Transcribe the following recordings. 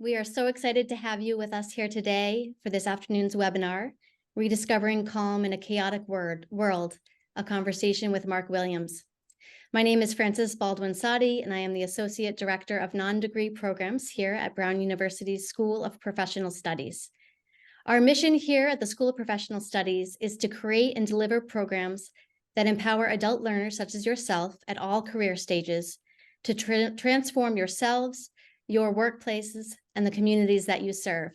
We are so excited to have you with us here today for this afternoon's webinar, Rediscovering Calm in a Chaotic World, a conversation with Mark Williams. My name is Frances Baldwin-Sadi, and I am the Associate Director of Non-Degree Programs here at Brown University's School of Professional Studies. Our mission here at the School of Professional Studies is to create and deliver programs that empower adult learners such as yourself at all career stages to transform yourselves, your workplaces, and the communities that you serve.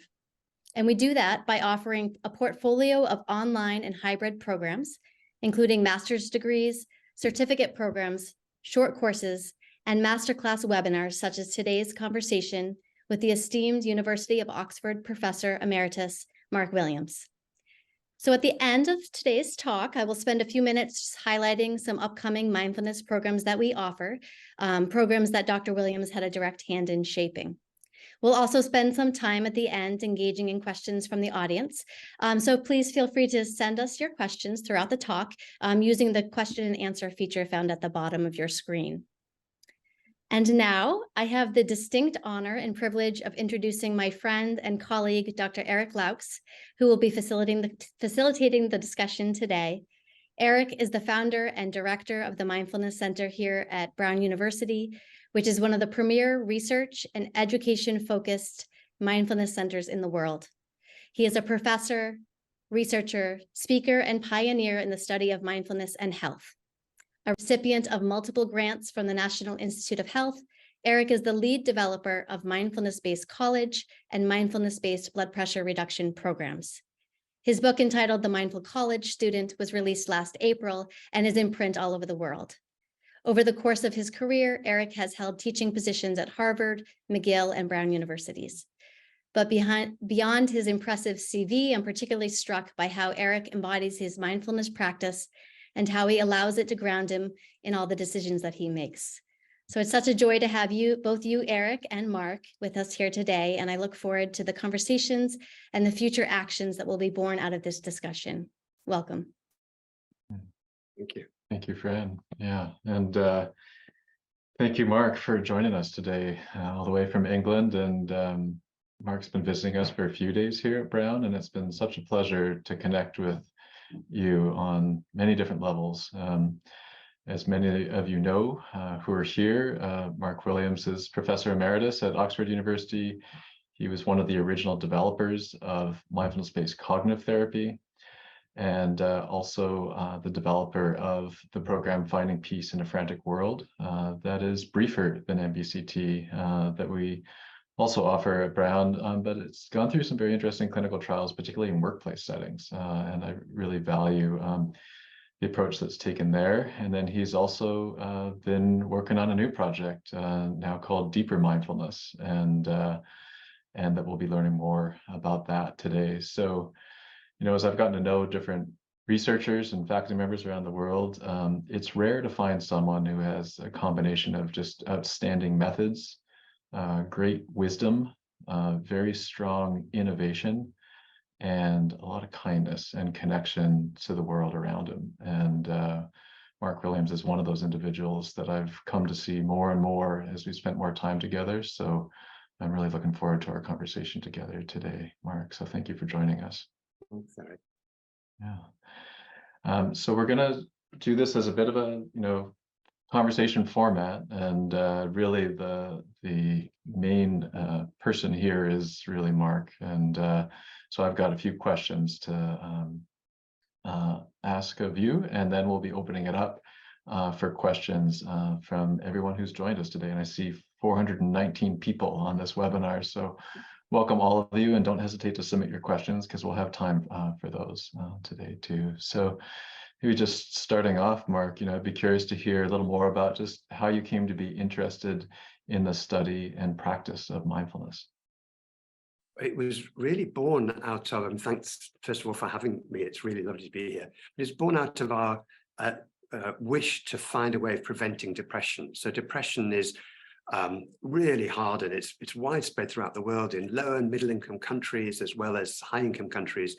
And we do that by offering a portfolio of online and hybrid programs, including master's degrees, certificate programs, short courses, and masterclass webinars, such as today's conversation with the esteemed University of Oxford Professor Emeritus, Mark Williams. So at the end of today's talk, I will spend a few minutes highlighting some upcoming mindfulness programs that we offer, programs that Dr. Williams had a direct hand in shaping. We'll also spend some time at the end engaging in questions from the audience. So please feel free to send us your questions throughout the talk using the question and answer feature found at the bottom of your screen. And now I have the distinct honor and privilege of introducing my friend and colleague, Dr. Eric Laux, who will be facilitating the discussion today. Eric is the founder and director of the Mindfulness Center here at Brown University, which is one of the premier research and education-focused mindfulness centers in the world. He is a professor, researcher, speaker, and pioneer in the study of mindfulness and health. A recipient of multiple grants from the National Institute of Health, Eric is the lead developer of Mindfulness-Based College and Mindfulness-Based Blood Pressure Reduction programs. His book entitled The Mindful College Student was released last April and is in print all over the world. Over the course of his career, Eric has held teaching positions at Harvard, McGill, and Brown universities. But beyond his impressive CV, I'm particularly struck by how Eric embodies his mindfulness practice and how he allows it to ground him in all the decisions that he makes. So it's such a joy to have you, both you, Eric, and Mark, with us here today, and I look forward to the conversations and the future actions that will be born out of this discussion. Welcome. Thank you. Thank you, Fran. Yeah, and thank you, Mark, for joining us today, all the way from England. And Mark's been visiting us for a few days here at Brown, and it's been such a pleasure to connect with you on many different levels. As many of you know who are here, Mark Williams is Professor Emeritus at Oxford University. He was one of the original developers of Mindfulness-Based Cognitive Therapy, and also the developer of the program Finding Peace in a Frantic World that is briefer than MBCT that we also offer at Brown, but it's gone through some very interesting clinical trials, particularly in workplace settings, and I really value the approach that's taken there. And then he's also been working on a new project now called Deeper Mindfulness, and that we'll be learning more about that today. So, you know, as I've gotten to know different researchers and faculty members around the world, it's rare to find someone who has a combination of just outstanding methods, great wisdom, very strong innovation, and a lot of kindness and connection to the world around him. And Mark Williams is one of those individuals that I've come to see more and more as we spent more time together. So I'm really looking forward to our conversation together today, Mark. So thank you for joining us. Thanks, Eric. Yeah. So we're gonna do this as a bit of a, conversation format, and really the main person here is really Mark, and so I've got a few questions to ask of you, and then we'll be opening it up for questions from everyone who's joined us today. And I see 419 people on this webinar, so welcome all of you, and don't hesitate to submit your questions because we'll have time for those today too. So maybe just starting off, Mark, I'd be curious to hear a little more about just how you came to be interested in the study and practice of mindfulness. It was really born out of, and thanks, first of all, for having me. It's really lovely to be here. It's born out of our wish to find a way of preventing depression. So depression is really hard, and it's widespread throughout the world in low and middle income countries as well as high income countries.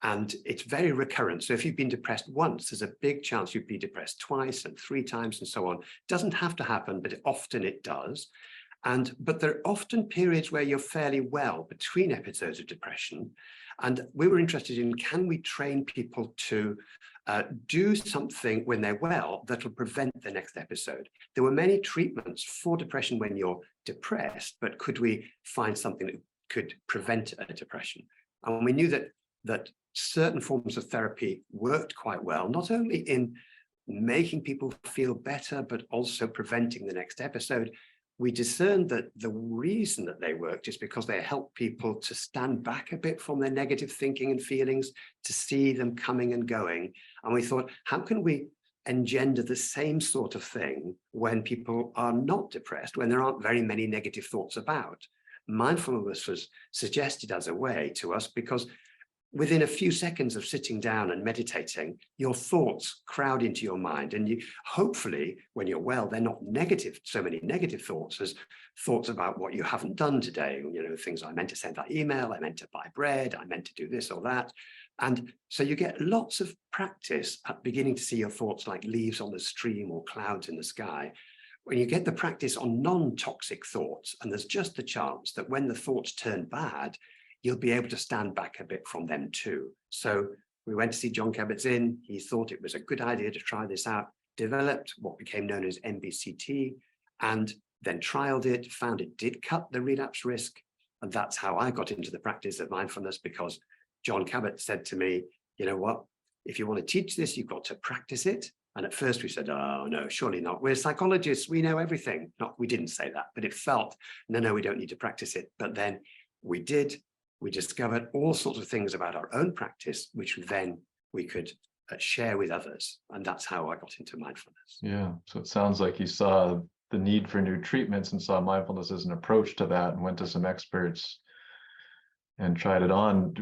And it's very recurrent. So if you've been depressed once, there's a big chance you'd be depressed twice and 3 times and so on. It doesn't have to happen, but often it does. But there are often periods where you're fairly well between episodes of depression. And we were interested in, can we train people to do something when they're well that will prevent the next episode? There were many treatments for depression when you're depressed, but could we find something that could prevent a depression? And we knew that certain forms of therapy worked quite well, not only in making people feel better, but also preventing the next episode. We discerned that the reason that they worked is because they help people to stand back a bit from their negative thinking and feelings, to see them coming and going. And we thought, how can we engender the same sort of thing when people are not depressed, when there aren't very many negative thoughts about? Mindfulness was suggested as a way to us because within a few seconds of sitting down and meditating, your thoughts crowd into your mind. And you, hopefully, when you're well, they're not negative, so many negative thoughts as thoughts about what you haven't done today. You know, things I meant to send that email, I meant to buy bread, I meant to do this or that. And so you get lots of practice at beginning to see your thoughts like leaves on the stream or clouds in the sky. When you get the practice on non-toxic thoughts, and there's just the chance that when the thoughts turn bad, you'll be able to stand back a bit from them too. So we went to see John Kabat-Zinn. He thought it was a good idea to try this out, developed what became known as MBCT, and then trialed it, found it did cut the relapse risk. And that's how I got into the practice of mindfulness, because John Kabat said to me, you know what, if you want to teach this, you've got to practice it. And at first we said, oh, no, surely not. We're psychologists, we know everything. We didn't say that, but it felt, no, we don't need to practice it. But then we did. We discovered all sorts of things about our own practice, which then we could share with others. And that's how I got into mindfulness. Yeah. So it sounds like you saw the need for new treatments and saw mindfulness as an approach to that and went to some experts and tried it on.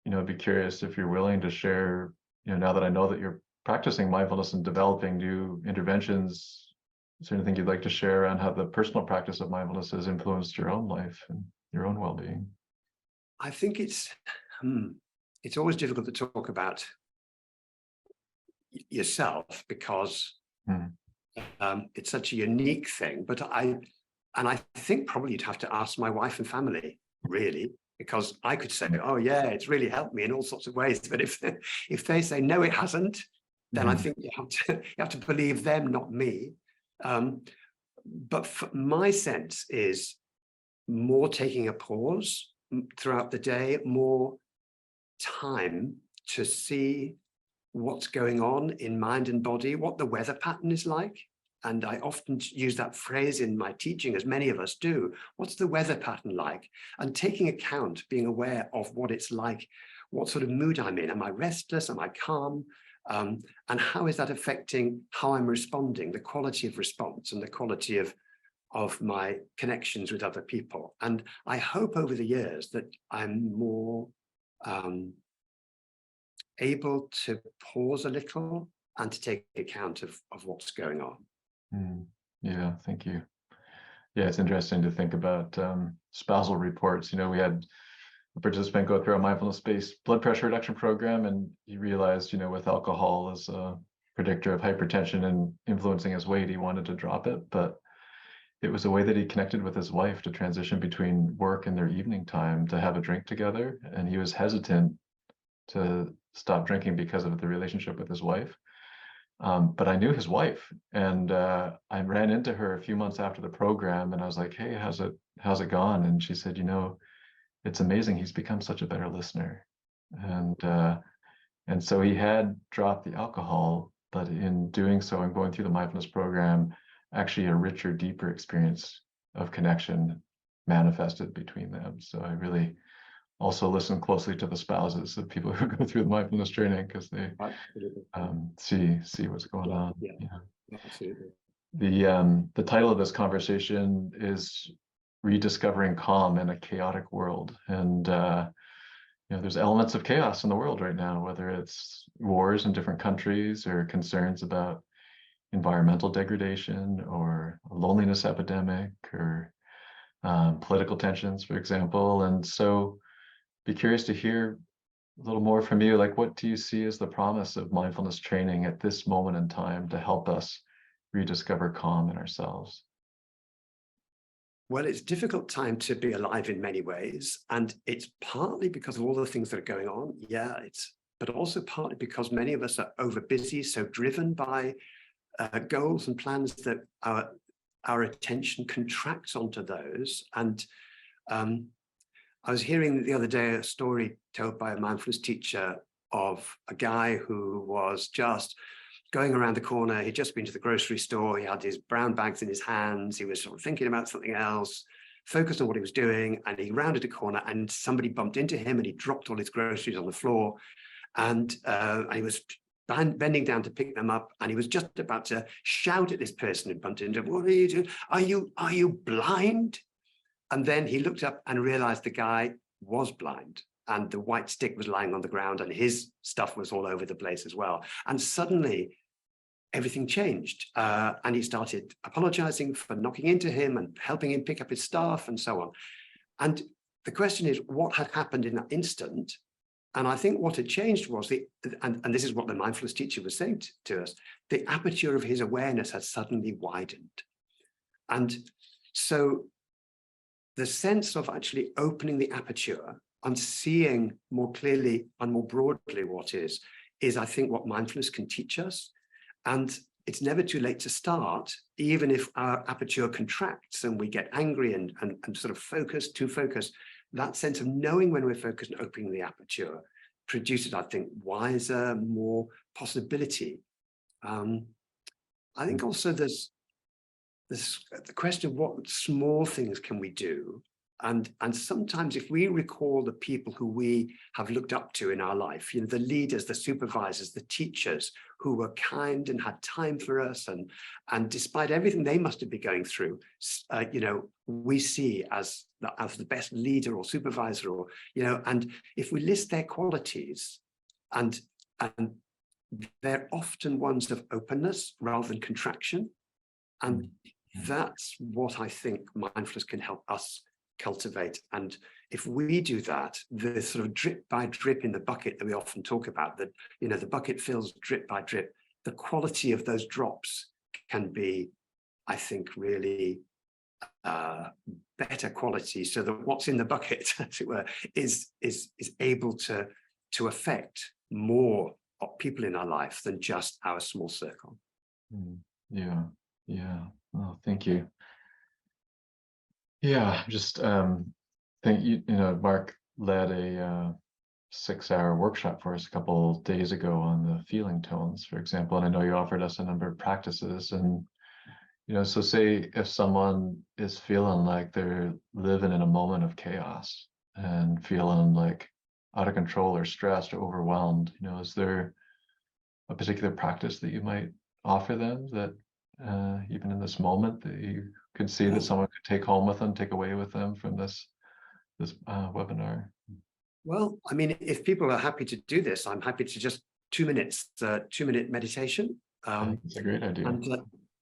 You know, I'd be curious if you're willing to share, you know, now that I know that you're practicing mindfulness and developing new interventions, is there anything you'd like to share around how the personal practice of mindfulness has influenced your own life and your own well-being? I think it's always difficult to talk about yourself because it's such a unique thing. But I think probably you'd have to ask my wife and family, really, because I could say, oh yeah, it's really helped me in all sorts of ways. But if they say no, it hasn't, then I think you have to believe them, not me. But my sense is more taking a pause throughout the day, more time to see what's going on in mind and body, what the weather pattern is like. And I often use that phrase in my teaching, as many of us do. What's the weather pattern like? And taking account, being aware of what it's like, what sort of mood I'm in. Am I restless? Am I calm? And how is that affecting how I'm responding, the quality of response and the quality of my connections with other people. And I hope over the years that I'm more able to pause a little and to take account of what's going on. Yeah, thank you. Yeah, it's interesting to think about spousal reports. You know, we had a participant go through a mindfulness-based blood pressure reduction program, and he realized, you know, with alcohol as a predictor of hypertension and influencing his weight, he wanted to drop it, but it was a way that he connected with his wife to transition between work and their evening time to have a drink together. And he was hesitant to stop drinking because of the relationship with his wife. But I knew his wife, and I ran into her a few months after the program, and I was like, hey, how's it gone? And she said, you know, it's amazing. He's become such a better listener. And so he had dropped the alcohol, but in doing so and going through the mindfulness program, actually a richer, deeper experience of connection manifested between them. So I really also listen closely to the spouses of people who go through the mindfulness training, because they see what's going on. Yeah, absolutely. The title of this conversation is Rediscovering Calm in a Chaotic World. And you know, there's elements of chaos in the world right now, whether it's wars in different countries or concerns about environmental degradation or a loneliness epidemic or political tensions, for example. And so be curious to hear a little more from you. Like, what do you see as the promise of mindfulness training at this moment in time to help us rediscover calm in ourselves? Well, it's a difficult time to be alive in many ways. And it's partly because of all the things that are going on. Yeah, but also partly because many of us are over busy, so driven by goals and plans that our attention contracts onto those. And I was hearing the other day a story told by a mindfulness teacher of a guy who was just going around the corner. He'd just been to the grocery store. He had his brown bags in his hands. He was sort of thinking about something else, focused on what he was doing. And he rounded a corner and somebody bumped into him and he dropped all his groceries on the floor. And he was bending down to pick them up. And he was just about to shout at this person who bumped into him. What are you doing? Are you blind? And then he looked up and realized the guy was blind. And the white stick was lying on the ground and his stuff was all over the place as well. And suddenly everything changed. And he started apologizing for knocking into him and helping him pick up his stuff and so on. And the question is, what had happened in that instant? And I think what had changed was and this is what the mindfulness teacher was saying to us, the aperture of his awareness had suddenly widened. And so the sense of actually opening the aperture and seeing more clearly and more broadly what is I think what mindfulness can teach us. And it's never too late to start, even if our aperture contracts and we get angry and sort of too focused. That sense of knowing when we're focused and opening the aperture produces, I think, wiser, more possibility. I think also there's the question of what small things can we do. And sometimes if we recall the people who we have looked up to in our life, you know, the leaders, the supervisors, the teachers who were kind and had time for us, and despite everything they must have been going through, you know, we see as the best leader or supervisor, or, you know, and if we list their qualities, and they're often ones of openness rather than contraction. And that's what I think mindfulness can help us cultivate. And if we do that, the sort of drip by drip in the bucket that we often talk about, that, you know, the bucket fills drip by drip, the quality of those drops can be, I think, really better quality, so that what's in the bucket, as it were, is able to affect more people in our life than just our small circle. Yeah. Oh, thank you. Yeah, just think you know, Mark led a 6-hour workshop for us a couple days ago on the feeling tones, for example, and I know you offered us a number of practices. And you know, so say if someone is feeling like they're living in a moment of chaos and feeling like out of control or stressed or overwhelmed, you know, is there a particular practice that you might offer them that even in this moment that you could see that someone could take home with them, take away with them from this webinar? Well, I mean, if people are happy to do this, I'm happy to just 2 minutes, 2-minute meditation. It's a great idea. And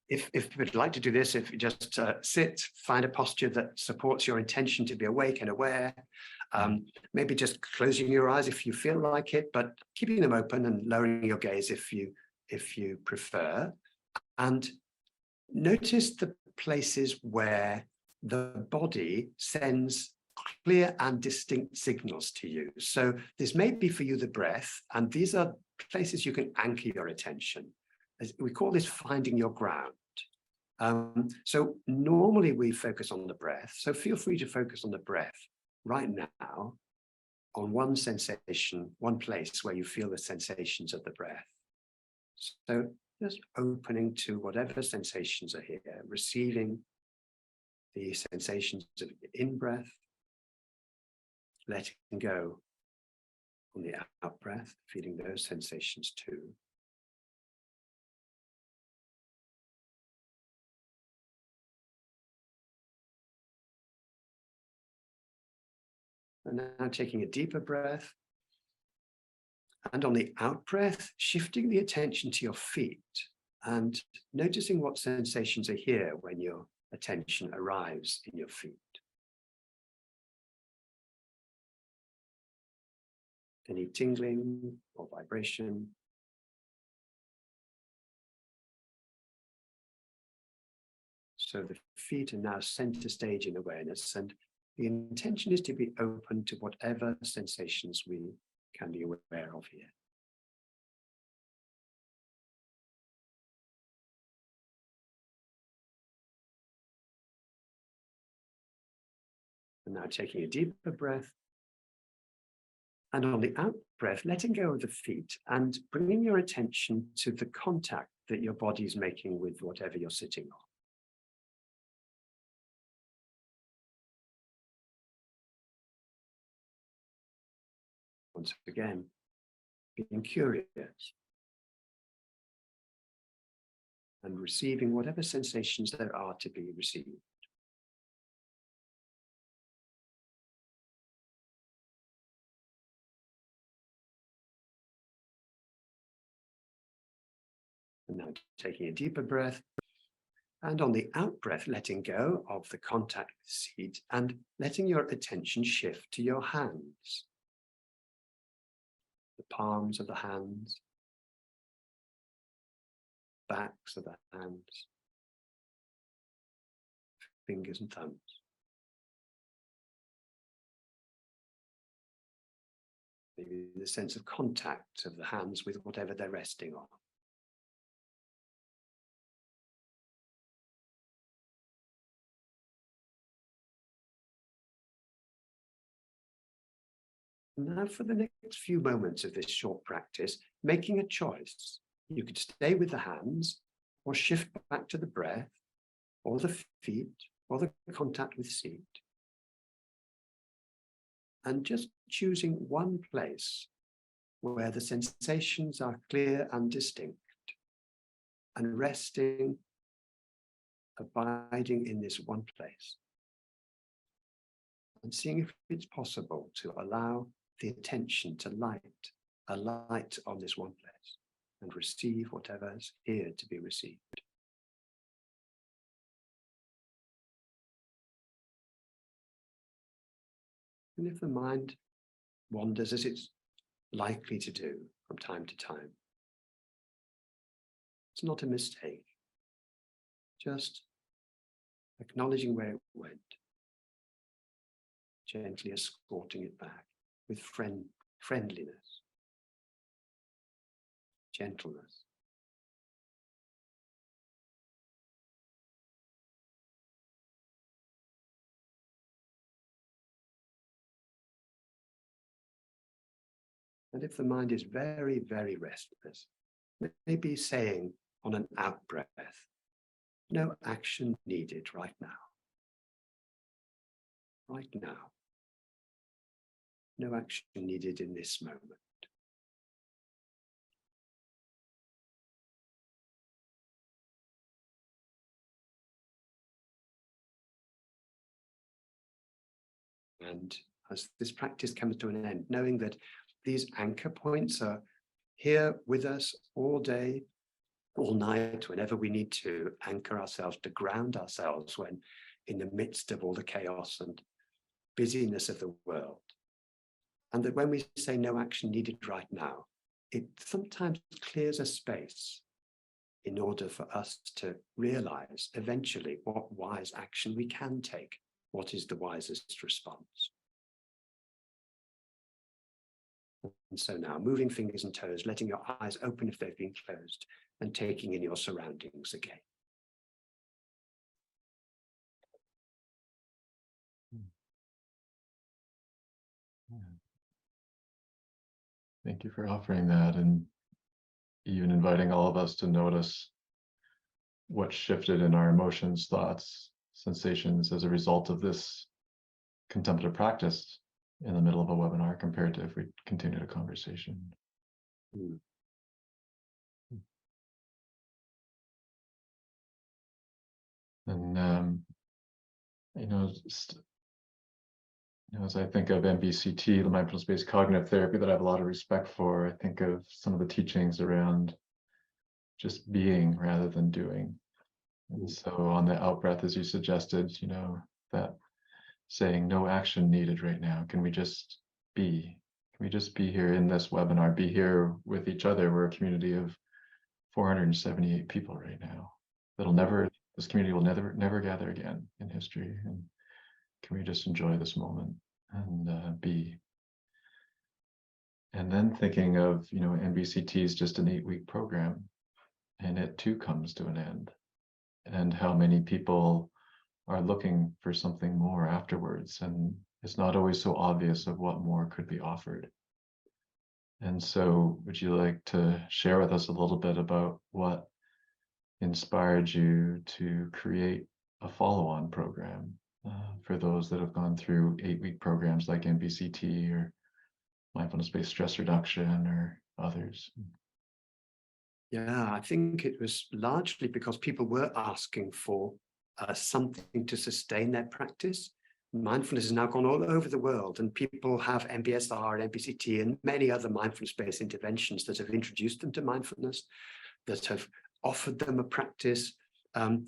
if people would like to do this, if you just sit, find a posture that supports your intention to be awake and aware, maybe just closing your eyes if you feel like it, but keeping them open and lowering your gaze if you prefer. And notice the places where the body sends clear and distinct signals to you. So this may be for you the breath, and these are places you can anchor your attention. We call this finding your ground. So normally we focus on the breath. So feel free to focus on the breath right now, on one sensation, one place where you feel the sensations of the breath. So just opening to whatever sensations are here, receiving the sensations of in-breath, letting go on the out-breath, feeling those sensations too. And now taking a deeper breath. And on the out-breath, shifting the attention to your feet and noticing what sensations are here when your attention arrives in your feet. Any tingling or vibration. So the feet are now center stage in awareness, and the intention is to be open to whatever sensations we can be aware of here. And now taking a deeper breath. And on the out breath, letting go of the feet and bringing your attention to the contact that your body is making with whatever you're sitting on. Once again, being curious and receiving whatever sensations there are to be received. And now taking a deeper breath, and on the out breath, letting go of the contact with seat and letting your attention shift to your hands. The palms of the hands, backs of the hands, fingers and thumbs. Maybe the sense of contact of the hands with whatever they're resting on. Now for the next few moments of this short practice, making a choice. You could stay with the hands or shift back to the breath or the feet or the contact with seat. And just choosing one place where the sensations are clear and distinct, and resting, abiding in this one place. And seeing if it's possible to allow the attention to light a light on this one place and receive whatever's here to be received. And if the mind wanders, as it's likely to do from time to time, it's not a mistake. Just acknowledging where it went, gently escorting it back with friendliness, gentleness. And if the mind is very, very restless, maybe saying on an out breath, no action needed right now. Right now. No action needed in this moment. And as this practice comes to an end, knowing that these anchor points are here with us all day, all night, whenever we need to anchor ourselves, to ground ourselves when in the midst of all the chaos and busyness of the world. And that when we say no action needed right now, it sometimes clears a space in order for us to realize eventually what wise action we can take, what is the wisest response. And so now, moving fingers and toes, letting your eyes open if they've been closed, and taking in your surroundings again. Thank you for offering that, and even inviting all of us to notice what shifted in our emotions, thoughts, sensations as a result of this contemplative practice in the middle of a webinar compared to if we continued a conversation. And as I think of MBCT, the Mindfulness-Based Cognitive Therapy, that I have a lot of respect for, I think of some of the teachings around just being rather than doing. And so on the out breath, as you suggested, that saying no action needed right now, can we just be? Can we just be here in this webinar, be here with each other? We're a community of 478 people right now. That'll never this community will never gather again in history, and can we just enjoy this moment and be. And then thinking of, MBCT is just an 8-week program, and it too comes to an end, and how many people are looking for something more afterwards, and it's not always so obvious of what more could be offered. And so would you like to share with us a little bit about what inspired you to create a follow-on program for those that have gone through 8-week programs like MBCT or mindfulness-based stress reduction or others? Yeah, I think it was largely because people were asking for something to sustain their practice. Mindfulness has now gone all over the world, and people have MBSR and MBCT and many other mindfulness-based interventions that have introduced them to mindfulness, that have offered them a practice. And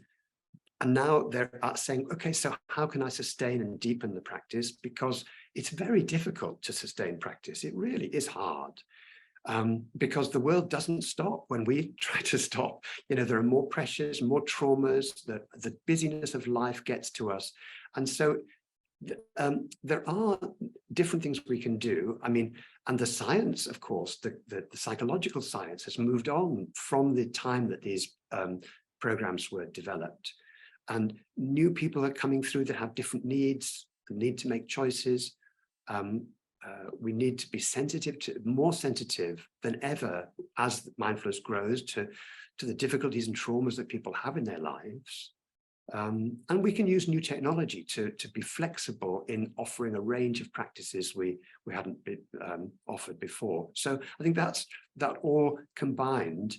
now they're saying, okay, so how can I sustain and deepen the practice? Because it's very difficult to sustain practice. It really is hard. Because the world doesn't stop when we try to stop. There are more pressures, more traumas, the busyness of life gets to us. And so there are different things we can do. And the science, of course, the psychological science has moved on from the time that these programs were developed. And new people are coming through that have different needs, need to make choices. We need to be more sensitive than ever as mindfulness grows to the difficulties and traumas that people have in their lives. And we can use new technology to be flexible in offering a range of practices we hadn't been offered before. So I think that all combined,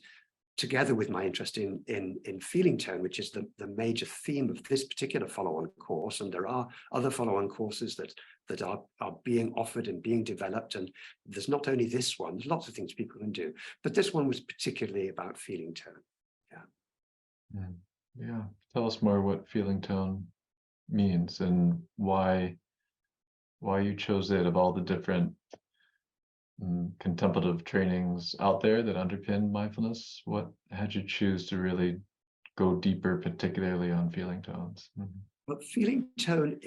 together with my interest in feeling tone, which is the major theme of this particular follow-on course. And there are other follow-on courses that are being offered and being developed. And there's not only this one, there's lots of things people can do, but this one was particularly about feeling tone. Yeah. Yeah. Tell us more what feeling tone means and why you chose it of all the different contemplative trainings out there that underpin mindfulness. What had you choose to really go deeper, particularly on feeling tones? But feeling tone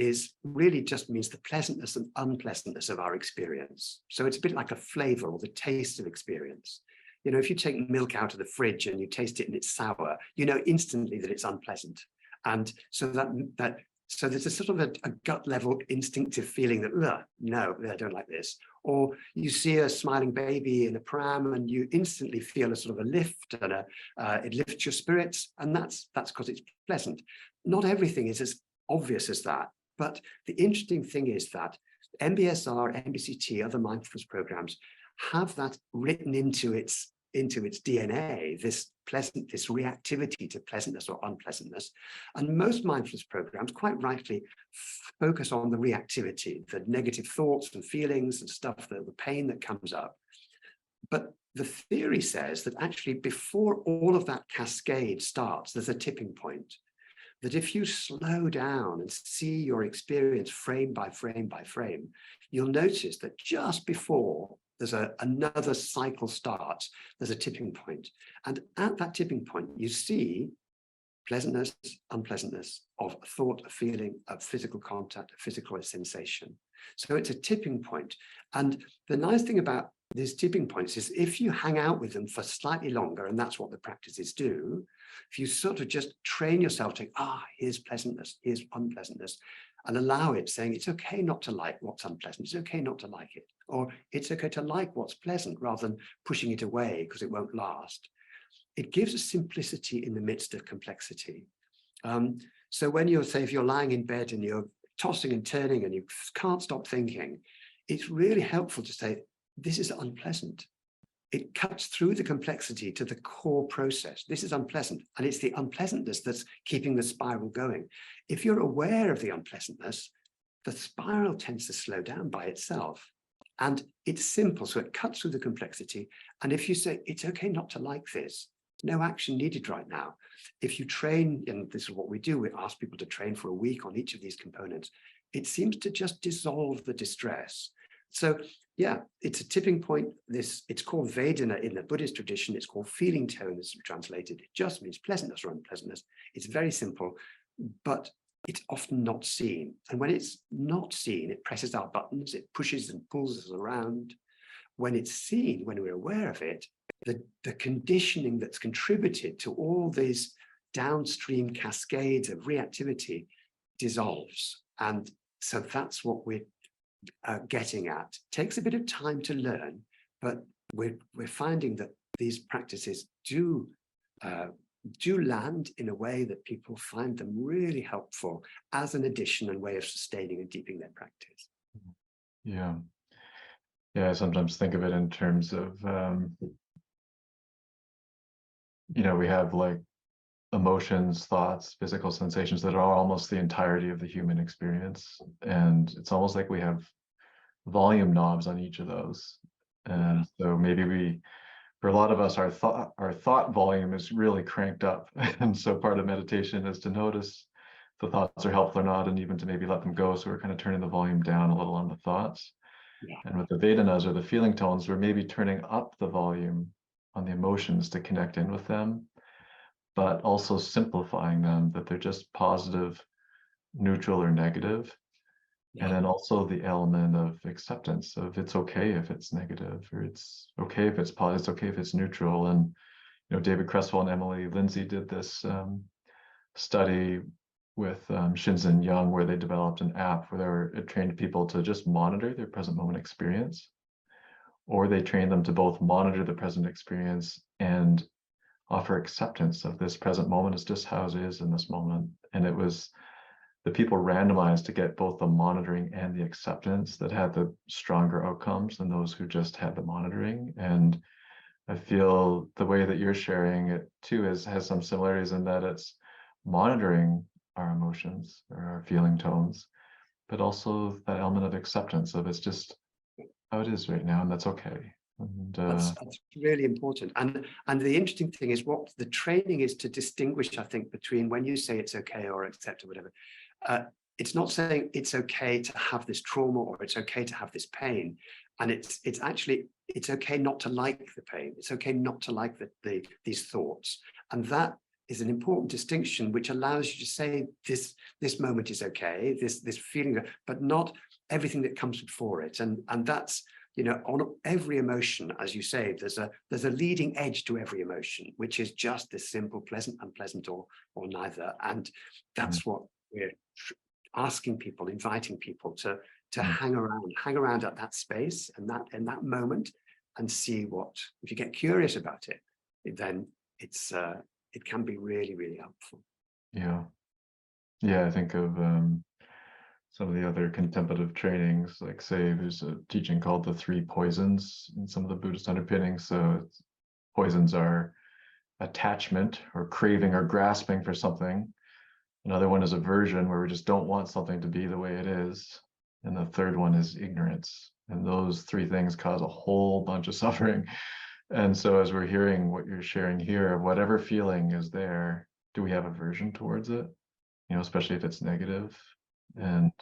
really just means the pleasantness and unpleasantness of our experience. So it's a bit like a flavor or the taste of experience. If you take milk out of the fridge and you taste it and it's sour, you know instantly that it's unpleasant. And so so there's a sort of a gut level instinctive feeling that, no, I don't like this. Or you see a smiling baby in a pram and you instantly feel a sort of a lift, and it lifts your spirits, and that's because it's pleasant. Not everything is as obvious as that, but the interesting thing is that MBSR, MBCT, other mindfulness programs have that written into its DNA, this reactivity to pleasantness or unpleasantness. And most mindfulness programs, quite rightly, focus on the reactivity, the negative thoughts and feelings and stuff, the pain that comes up. But the theory says that actually before all of that cascade starts, there's a tipping point. That if you slow down and see your experience frame by frame by frame, you'll notice that just before there's another cycle starts, there's a tipping point. And at that tipping point, you see pleasantness, unpleasantness of a thought, a feeling, a physical contact, a physical sensation. So it's a tipping point. And the nice thing about these tipping points is if you hang out with them for slightly longer, and that's what the practices do, if you sort of just train yourself to, here's pleasantness, here's unpleasantness, and allow it, saying it's okay not to like what's unpleasant, it's okay not to like it, or it's okay to like what's pleasant rather than pushing it away because it won't last. It gives a simplicity in the midst of complexity. So when if you're lying in bed and you're tossing and turning and you can't stop thinking, it's really helpful to say, this is unpleasant. It cuts through the complexity to the core process. This is unpleasant, and it's the unpleasantness that's keeping the spiral going. If you're aware of the unpleasantness, the spiral tends to slow down by itself. And it's simple, so it cuts through the complexity. And if you say, it's okay not to like this, no action needed right now. If you train, and this is what we do, we ask people to train for a week on each of these components, it seems to just dissolve the distress. So yeah, it's a tipping point. It's called Vedana in the Buddhist tradition. It's called feeling tone, as translated. It just means pleasantness or unpleasantness. It's very simple, but it's often not seen. And when it's not seen, it presses our buttons, it pushes and pulls us around. When it's seen, when we're aware of it, the conditioning that's contributed to all these downstream cascades of reactivity dissolves. And so that's what we're getting at. Takes a bit of time to learn, but we're finding that these practices do land in a way that people find them really helpful as an addition and way of sustaining and deepening their practice. Yeah. Yeah, I sometimes think of it in terms of, we have like emotions, thoughts, physical sensations that are almost the entirety of the human experience. And it's almost like we have volume knobs on each of those. And so maybe for a lot of us, our thought volume is really cranked up. And so part of meditation is to notice the thoughts are helpful or not, and even to maybe let them go. So we're kind of turning the volume down a little on the thoughts. Yeah. And with the Vedanas or the feeling tones, we're maybe turning up the volume on the emotions to connect in with them, but also simplifying them, that they're just positive, neutral, or negative. Yeah. And then also the element of acceptance of it's okay if it's negative, or it's okay if it's positive, it's okay if it's neutral. And David Cresswell and Emily Lindsay did this study with Shinzen Young, where they developed an app where it trained people to just monitor their present moment experience, or they trained them to both monitor the present experience and offer acceptance of this present moment as just how it is in this moment. And it was the people randomized to get both the monitoring and the acceptance that had the stronger outcomes than those who just had the monitoring. And I feel the way that you're sharing it too has some similarities in that it's monitoring our emotions or our feeling tones, but also that element of acceptance of it's just how it is right now, and that's okay. And that's really important. And the interesting thing is what the training is to distinguish, I think, between when you say it's okay or accept or whatever, it's not saying it's okay to have this trauma or it's okay to have this pain. And it's actually, it's okay not to like the pain. It's okay not to like these thoughts. And that is an important distinction, which allows you to say this moment is okay, this feeling, but not everything that comes before it. And that's, on every emotion, as you say, there's a leading edge to every emotion, which is just this simple, pleasant, unpleasant, or neither. And that's what we're asking people, inviting people to hang around at that space and that moment, and see what, if you get curious about it, then it can be really, really helpful. Yeah, I think of some of the other contemplative trainings, like say there's a teaching called the 3 poisons in some of the Buddhist underpinnings. So poisons are attachment or craving or grasping for something. Another one is aversion, where we just don't want something to be the way it is. And the third one is ignorance. And those 3 things cause a whole bunch of suffering. And so as we're hearing what you're sharing here, of whatever feeling is there, do we have aversion towards it? Especially if it's negative. And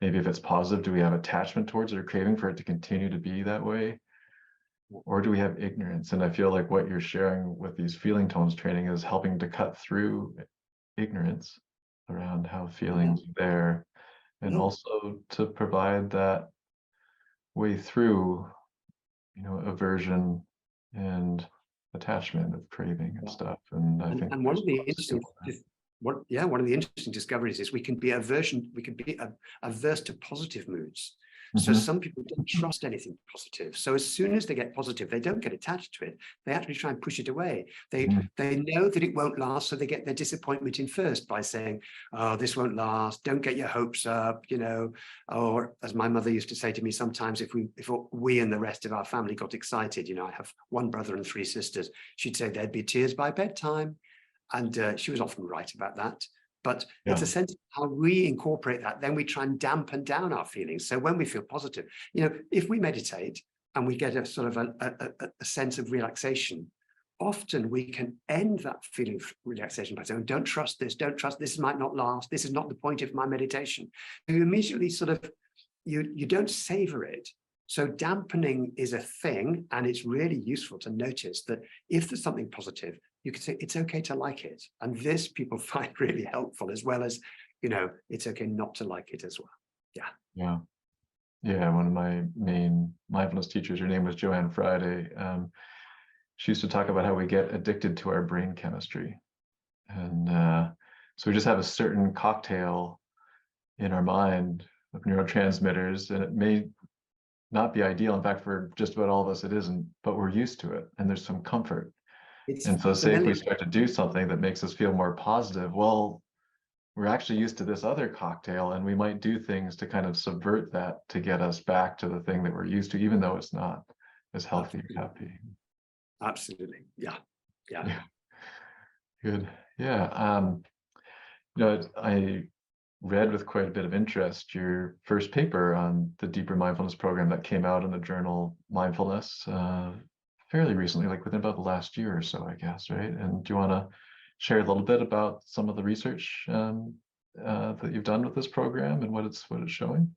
maybe if it's positive, do we have attachment towards it or craving for it to continue to be that way? Or do we have ignorance? And I feel like what you're sharing with these feeling tones training is helping to cut through ignorance around how feelings are there, and also to provide that way through, aversion and attachment of craving and stuff. And I think one of the interesting one of the interesting discoveries is we can be averse to positive moods. So some people don't trust anything positive. So as soon as they get positive, they don't get attached to it. They actually try and push it away. They know that it won't last, so they get their disappointment in first by saying, "Oh, this won't last. Don't get your hopes up," Or as my mother used to say to me sometimes, if we and the rest of our family got excited, I have 1 brother and 3 sisters, she'd say there'd be tears by bedtime. And she was often right about that. But it's a sense of how we incorporate that. Then we try and dampen down our feelings. So when we feel positive, if we meditate and we get a sort of a sense of relaxation, often we can end that feeling of relaxation by saying, don't trust this might not last. This is not the point of my meditation. You immediately sort of, you don't savor it. So dampening is a thing, and it's really useful to notice that if there's something positive, you can say it's okay to like it. And this people find really helpful, as well as, it's okay not to like it as well. Yeah. Yeah. Yeah. One of my main mindfulness teachers, her name was Joanne Friday. She used to talk about how we get addicted to our brain chemistry. And so we just have a certain cocktail in our mind of neurotransmitters, and it may not be ideal. In fact, for just about all of us, it isn't, but we're used to it, and there's some comfort. And so say if we start to do something that makes us feel more positive, well, we're actually used to this other cocktail, and we might do things to kind of subvert that to get us back to the thing that we're used to, even though it's not as healthy or happy. Absolutely. Yeah. Yeah. Good. Yeah. I read with quite a bit of interest your first paper on the deeper mindfulness program that came out in the journal Mindfulness fairly recently, like within about the last year or so, I guess, right? And do you want to share a little bit about some of the research that you've done with this program and what it's showing?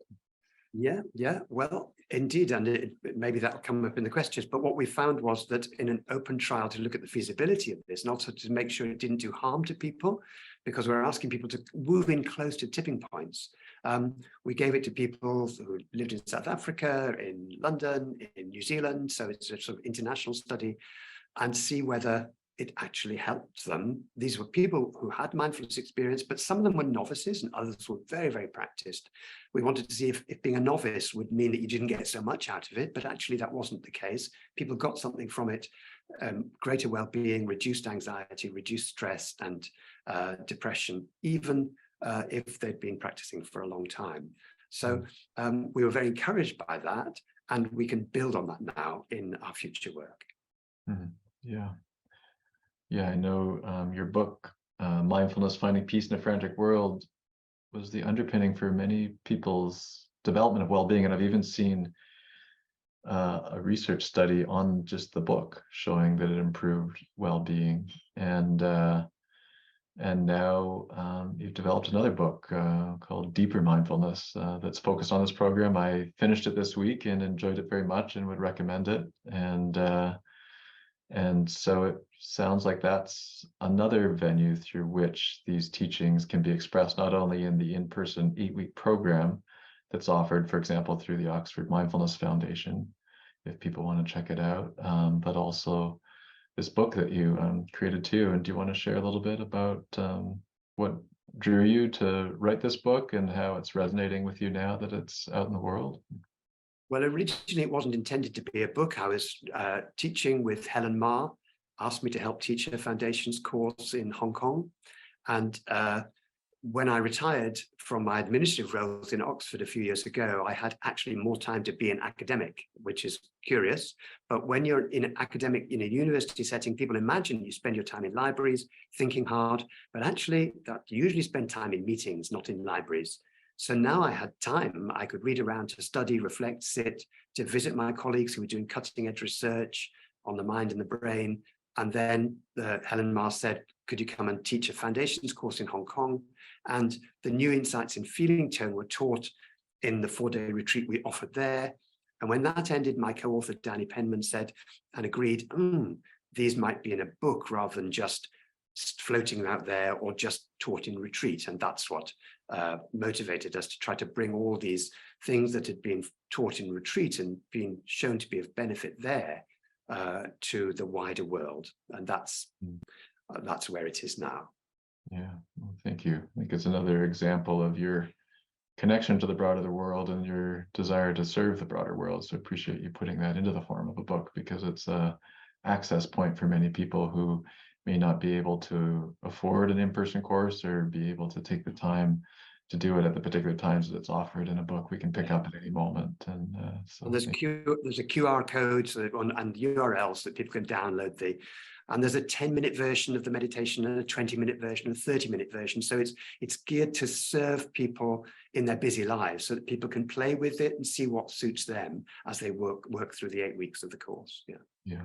Yeah. Well, indeed, and maybe that'll come up in the questions. But what we found was that in an open trial to look at the feasibility of this, and also to make sure it didn't do harm to people, because we're asking people to move in close to tipping points. We gave it to people who lived in South Africa, in London, in New Zealand. So it's a sort of international study, and see whether it actually helped them. These were people who had mindfulness experience, but some of them were novices and others were very, very practiced. We wanted to see if being a novice would mean that you didn't get so much out of it, but actually that wasn't the case. People got something from it, greater well-being, reduced anxiety, reduced stress and depression, even if they'd been practicing for a long time. So we were very encouraged by that, and we can build on that now in our future work. Yeah. Yeah, I know your book, Mindfulness, Finding Peace in a Frantic World, was the underpinning for many people's development of well-being. And I've even seen a research study on just the book showing that it improved well-being. And now you've developed another book called Deeper Mindfulness that's focused on this program. I finished it this week and enjoyed it very much and would recommend it. And so it sounds like that's another venue through which these teachings can be expressed, not only in the in-person 8-week program that's offered, for example, through the Oxford Mindfulness Foundation, if people want to check it out, but also this book that you created too. And do you want to share a little bit about what drew you to write this book and how it's resonating with you now that it's out in the world? Well, originally it wasn't intended to be a book. I was teaching with Helen Ma, asked me to help teach her foundations course in Hong Kong. And when I retired from my administrative roles in Oxford a few years ago, I had actually more time to be an academic, which is curious. But when you're in a university setting, people imagine you spend your time in libraries, thinking hard, but actually that you usually spend time in meetings, not in libraries. So now I had time. I could read around to study, reflect, sit, to visit my colleagues who were doing cutting edge research on the mind and the brain. And then Helen Ma said, could you come and teach a foundations course in Hong Kong? And the new insights in feeling tone were taught in the 4-day retreat we offered there. And when that ended, my co-author, Danny Penman, said and agreed, these might be in a book rather than just floating out there or just taught in retreat. And that's what motivated us to try to bring all these things that had been taught in retreat and been shown to be of benefit there to the wider world. And that's where it is now. Yeah, well, thank you. I think it's another example of your connection to the broader world and your desire to serve the broader world. So I appreciate you putting that into the form of a book, because it's a access point for many people who may not be able to afford an in-person course or be able to take the time to do it at the particular times that it's offered in a book we can pick up at any moment. And so there's a QR code and URLs that people can download and there's a 10-minute version of the meditation and a 20-minute version, a 30-minute version. So it's geared to serve people in their busy lives so that people can play with it and see what suits them as they work through the 8 weeks of the course. Yeah.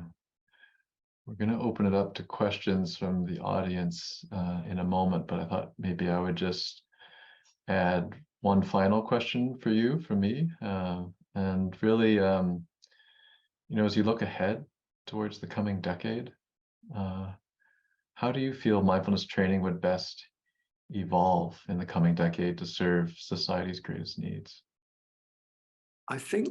We're going to open it up to questions from the audience in a moment, but I thought maybe I would just add one final question for you from me. And really, as you look ahead towards the coming decade, how do you feel mindfulness training would best evolve in the coming decade to serve society's greatest needs? I think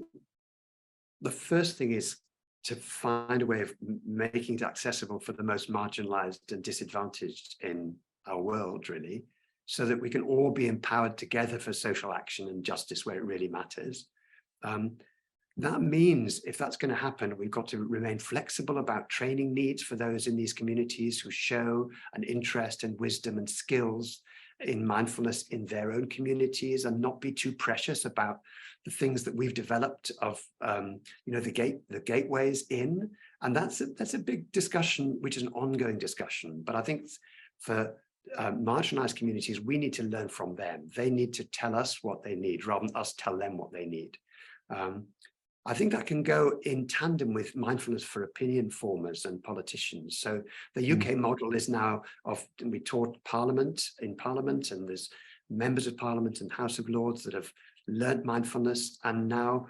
the first thing is to find a way of making it accessible for the most marginalized and disadvantaged in our world, really, so that we can all be empowered together for social action and justice where it really matters. That means if that's going to happen, we've got to remain flexible about training needs for those in these communities who show an interest and wisdom and skills in mindfulness in their own communities, and not be too precious about the things that we've developed of the gateways in. And that's a big discussion, which is an ongoing discussion. But I think for marginalized communities, we need to learn from them. They need to tell us what they need rather than us tell them what they need. I think that can go in tandem with mindfulness for opinion formers and politicians. So the UK model is now we taught in Parliament, and there's members of Parliament and House of Lords that have learned mindfulness, and now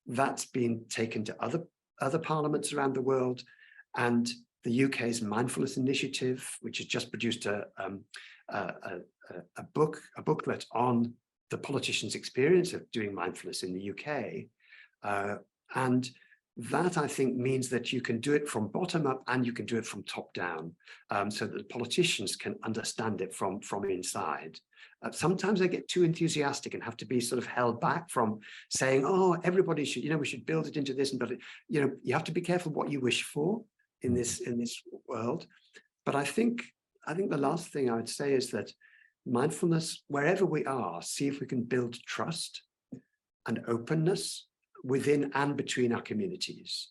that's been taken to other parliaments around the world. And the UK's Mindfulness Initiative, which has just produced a booklet on the politicians' experience of doing mindfulness in the UK. And that, I think, means that you can do it from bottom up and you can do it from top down, so that the politicians can understand it from inside. Sometimes they get too enthusiastic and have to be sort of held back from saying, oh, everybody should, we should build it into this and build it. You have to be careful what you wish for in this world. But I think the last thing I would say is that mindfulness, wherever we are, see if we can build trust and openness within and between our communities.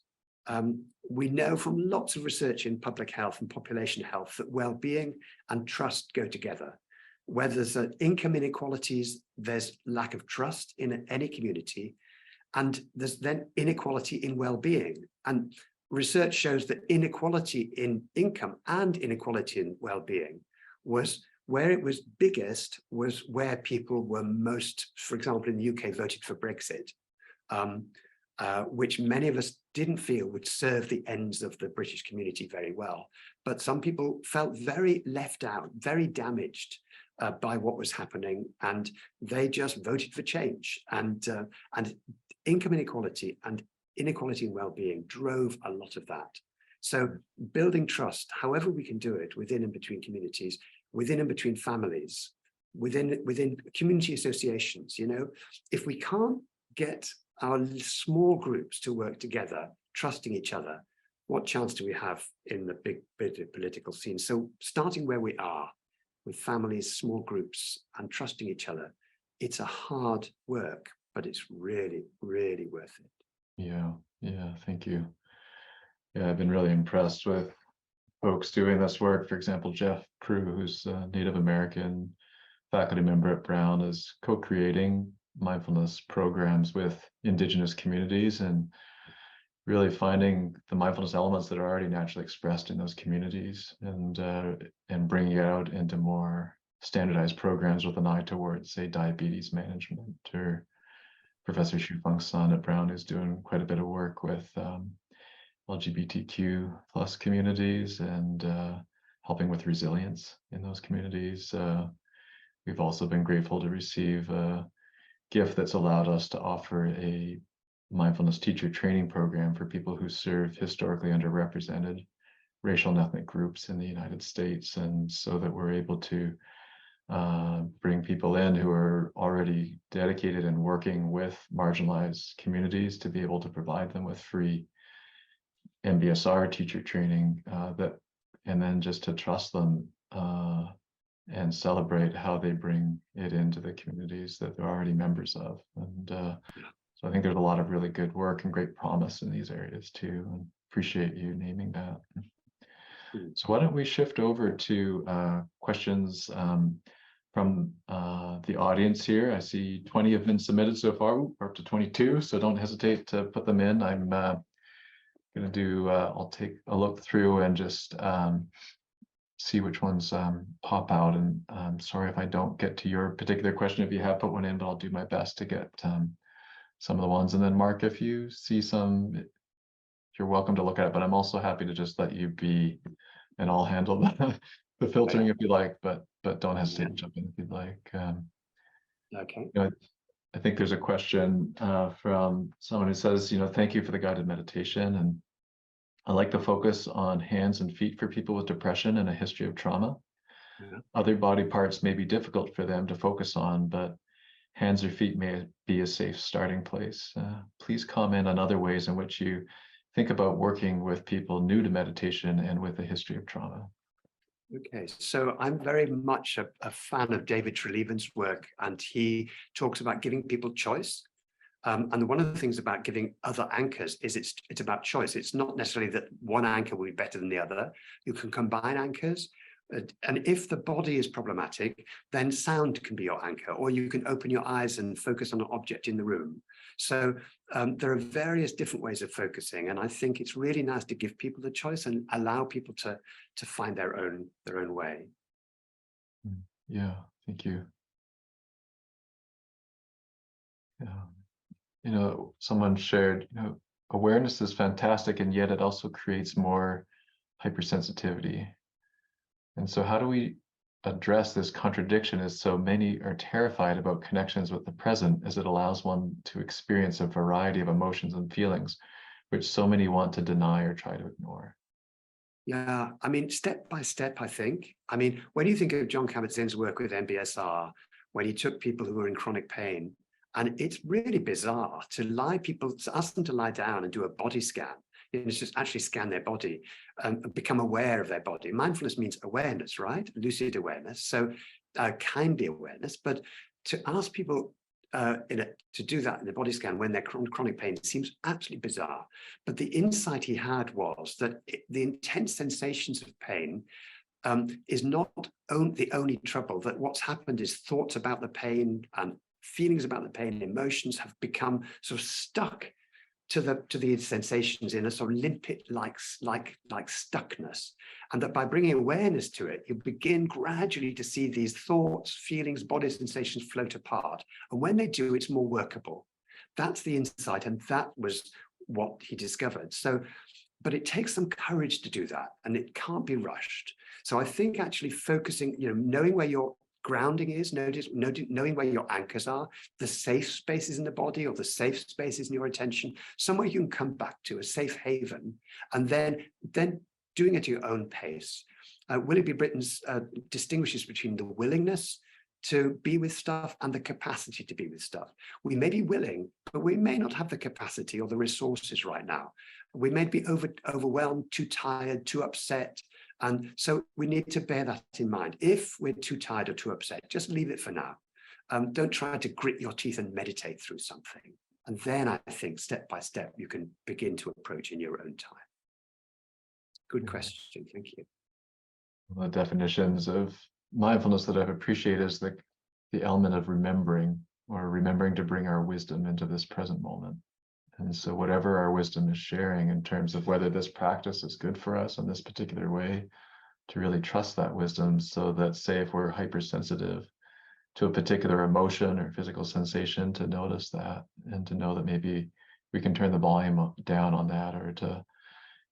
We know from lots of research in public health and population health that well-being and trust go together. Where there's income inequalities, there's lack of trust in any community, and there's then inequality in well-being. And research shows that inequality in income and inequality in well-being was where it was biggest, was where people were most, for example, in the UK, voted for Brexit. Which many of us didn't feel would serve the ends of the British community very well. But some people felt very left out, very damaged by what was happening, and they just voted for change. And income inequality and inequality in well-being drove a lot of that. So building trust, however we can do it, within and between communities, within and between families, within community associations. If we can't get our small groups to work together, trusting each other, what chance do we have in the big political scene? So starting where we are, with families, small groups, and trusting each other, it's a hard work, but it's really, really worth it. Yeah, thank you. Yeah, I've been really impressed with folks doing this work. For example, Jeff Prue, who's a Native American faculty member at Brown, is co-creating mindfulness programs with Indigenous communities and really finding the mindfulness elements that are already naturally expressed in those communities, and bringing it out into more standardized programs with an eye towards, say, diabetes management. Or Professor Shufeng Sun at Brown is doing quite a bit of work with LGBTQ plus communities and helping with resilience in those communities. We've also been grateful to receive a gift that's allowed us to offer a mindfulness teacher training program for people who serve historically underrepresented racial and ethnic groups in the United States. And so that we're able to bring people in who are already dedicated and working with marginalized communities to be able to provide them with free MBSR teacher training, and then just to trust them and celebrate how they bring it into the communities that they're already members of. And so I think there's a lot of really good work and great promise in these areas too, and appreciate you naming that. So why don't we shift over to questions from the audience here. I see 20 have been submitted so far. We're up to 22, so don't hesitate to put them in. I'm gonna do, I'll take a look through and just see which ones pop out. And I'm sorry if I don't get to your particular question if you have put one in, but I'll do my best to get some of the ones. And then Mark, if you see some, you're welcome to look at it, but I'm also happy to just let you be, and I'll handle the filtering if you like, but don't hesitate to jump in if you'd like. Okay. You know, I think there's a question from someone who says, thank you for the guided meditation. And I like the focus on hands and feet for people with depression and a history of trauma. Yeah. Other body parts may be difficult for them to focus on, but hands or feet may be a safe starting place. Please comment on other ways in which you think about working with people new to meditation and with a history of trauma. Okay, so I'm very much a fan of David Treleaven's work, and he talks about giving people choice. And one of the things about giving other anchors is it's about choice. It's not necessarily that one anchor will be better than the other. You can combine anchors. And if the body is problematic, then sound can be your anchor, or you can open your eyes and focus on an object in the room. So there are various different ways of focusing, and I think it's really nice to give people the choice and allow people to find their own way. Yeah, thank you. Yeah. Someone shared, awareness is fantastic, and yet it also creates more hypersensitivity. And so how do we address this contradiction, as so many are terrified about connections with the present, as it allows one to experience a variety of emotions and feelings, which so many want to deny or try to ignore? Yeah, I mean, step by step, I think. I mean, when you think of John Kabat-Zinn's work with MBSR, when he took people who were in chronic pain, and it's really bizarre to ask them to lie down and do a body scan. It's just actually scan their body and become aware of their body. Mindfulness means awareness, right? Lucid awareness. So kindly awareness, but to ask people to do that in a body scan when they're chronic pain seems absolutely bizarre. But the insight he had was that the intense sensations of pain is not the only trouble, that what's happened is thoughts about the pain and feelings about the pain, emotions have become sort of stuck to the sensations in a sort of limpet like stuckness, and that by bringing awareness to it, you begin gradually to see these thoughts, feelings, body sensations float apart, and when they do, it's more workable. That's the insight, and that was what he discovered. So, but it takes some courage to do that, and it can't be rushed. So I think actually focusing, knowing where your grounding is, knowing where your anchors are, the safe spaces in the body or the safe spaces in your attention, somewhere you can come back to, a safe haven, and then doing it at your own pace. Willoughby Britton's distinguishes between the willingness to be with stuff and the capacity to be with stuff. We may be willing, but we may not have the capacity or the resources right now. We may be overwhelmed, too tired, too upset. And so we need to bear that in mind. If we're too tired or too upset, just leave it for now. Don't try to grit your teeth and meditate through something. And then I think step by step, you can begin to approach in your own time. Good question. Thank you. One of the definitions of mindfulness that I've appreciated is the element of remembering, or remembering to bring our wisdom into this present moment. And so whatever our wisdom is sharing in terms of whether this practice is good for us in this particular way, to really trust that wisdom, so that, say, if we're hypersensitive to a particular emotion or physical sensation, to notice that and to know that maybe we can turn the volume down on that, or to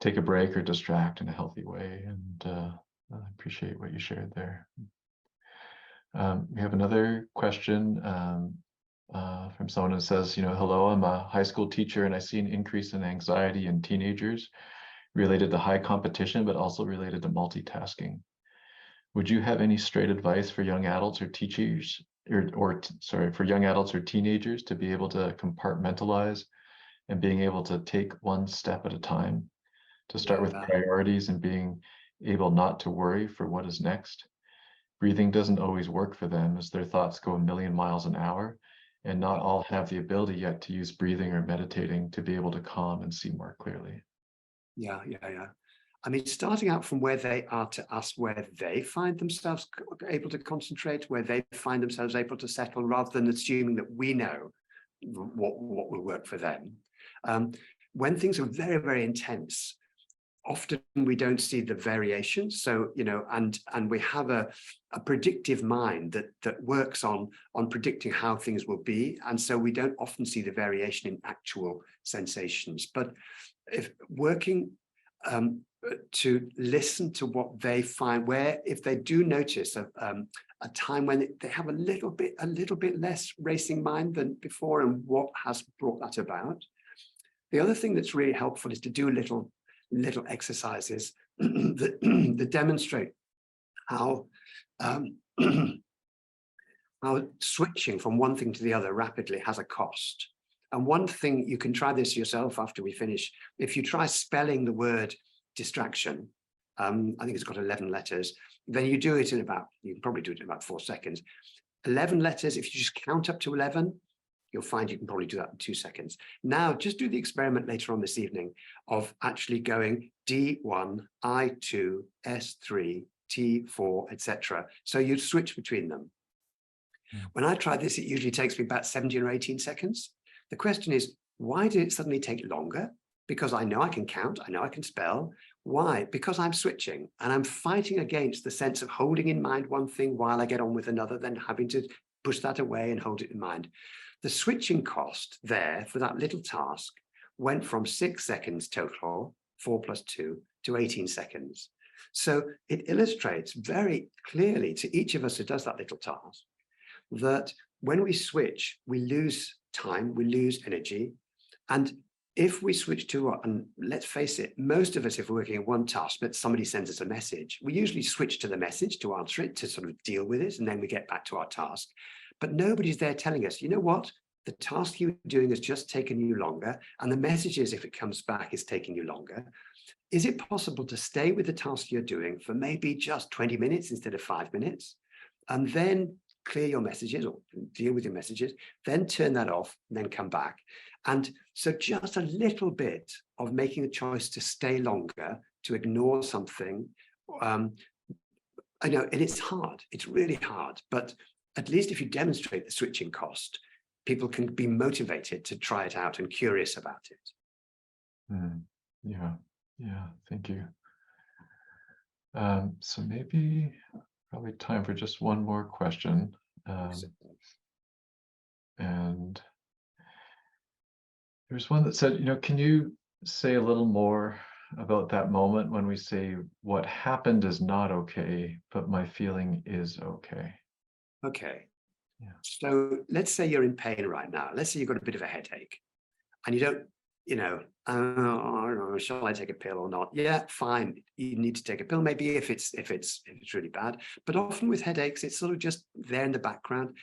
take a break or distract in a healthy way. And I appreciate what you shared there. We have another question from someone who says, hello, I'm a high school teacher and I see an increase in anxiety in teenagers related to high competition, but also related to multitasking. Would you have any straight advice for young adults or teachers, for young adults or teenagers to be able to compartmentalize and being able to take one step at a time, to start with priorities and being able not to worry for what is next? Breathing doesn't always work for them, as their thoughts go a million miles an hour, and not all have the ability yet to use breathing or meditating to be able to calm and see more clearly. Yeah. I mean, starting out from where they are to ask where they find themselves able to concentrate, where they find themselves able to settle, rather than assuming that we know what will work for them. When things are very, very intense, often we don't see the variation. So, and we have a predictive mind that works on predicting how things will be. And so we don't often see the variation in actual sensations. But if working to listen to what they find, where if they do notice a time when they have a little bit less racing mind than before, and what has brought that about. The other thing that's really helpful is to do little exercises that demonstrate how how switching from one thing to the other rapidly has a cost. And one thing, you can try this yourself after we finish. If you try spelling the word distraction, I think it's got 11 letters, then you do it in you can probably do it in about 4 seconds. 11 letters, if you just count up to 11, you'll find you can probably do that in 2 seconds. Now, just do the experiment later on this evening of actually going D1, I2, S3, T4, etc. So you switch between them. When I try this, it usually takes me about 17 or 18 seconds. The question is, why did it suddenly take longer? Because I know I can count, I know I can spell. Why? Because I'm switching and I'm fighting against the sense of holding in mind one thing while I get on with another, then having to push that away and hold it in mind. The switching cost there for that little task went from 6 seconds total, 4 plus 2, to 18 seconds. So it illustrates very clearly to each of us who does that little task that when we switch, we lose time, we lose energy. And if we switch to, and let's face it, most of us, if we're working on one task, but somebody sends us a message, we usually switch to the message to answer it, to sort of deal with it, and then we get back to our task. But nobody's there telling us, you know what? The task you're doing has just taken you longer, and the message is, if it comes back, is taking you longer. Is it possible to stay with the task you're doing for maybe just 20 minutes instead of 5 minutes, and then clear your messages or deal with your messages, then turn that off, and then come back? And so just a little bit of making a choice to stay longer, to ignore something. I know, and it's hard, it's really hard, but at least if you demonstrate the switching cost, people can be motivated to try it out and curious about it. Yeah, thank you. So maybe probably time for just one more question. And there's one that said, can you say a little more about that moment when we say what happened is not okay, but my feeling is okay? Okay. Yeah. So let's say you're in pain right now. Let's say you've got a bit of a headache and you don't, I don't know, shall I take a pill or not? Yeah, fine. You need to take a pill, maybe if it's really bad. But often with headaches, it's sort of just there in the background.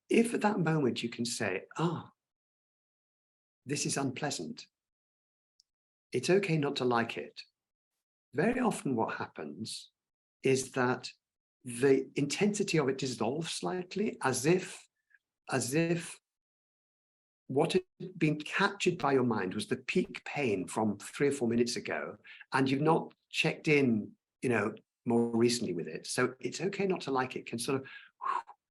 If at that moment you can say, this is unpleasant, it's okay not to like it. Very often what happens is that the intensity of it dissolves slightly, as if what had been captured by your mind was the peak pain from 3 or 4 minutes ago, and you've not checked in, more recently with it. So it's okay not to like it, can sort of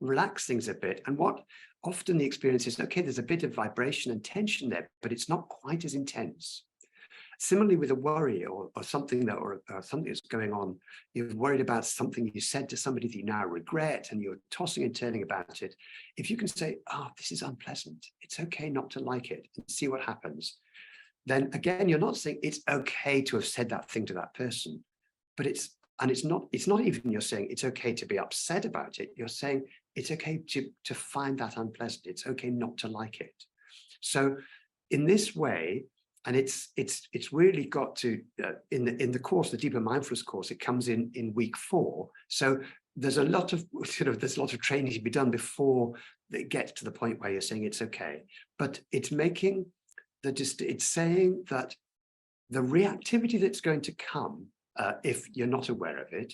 relax things a bit. And what often the experience is, okay, there's a bit of vibration and tension there, but it's not quite as intense. Similarly with a worry or something that, or something that's going on, you're worried about something you said to somebody that you now regret, and you're tossing and turning about it. If you can say, this is unpleasant, it's okay not to like it, and see what happens. Then again, you're not saying it's okay to have said that thing to that person, but it's not even you're saying it's okay to be upset about it. You're saying it's okay to find that unpleasant. It's okay not to like it. So in this way, and it's really got to in the course, the deeper mindfulness course, it comes in week 4. So there's a lot of training to be done before it gets to the point where you're saying it's okay. But it's making it's saying that the reactivity that's going to come if you're not aware of it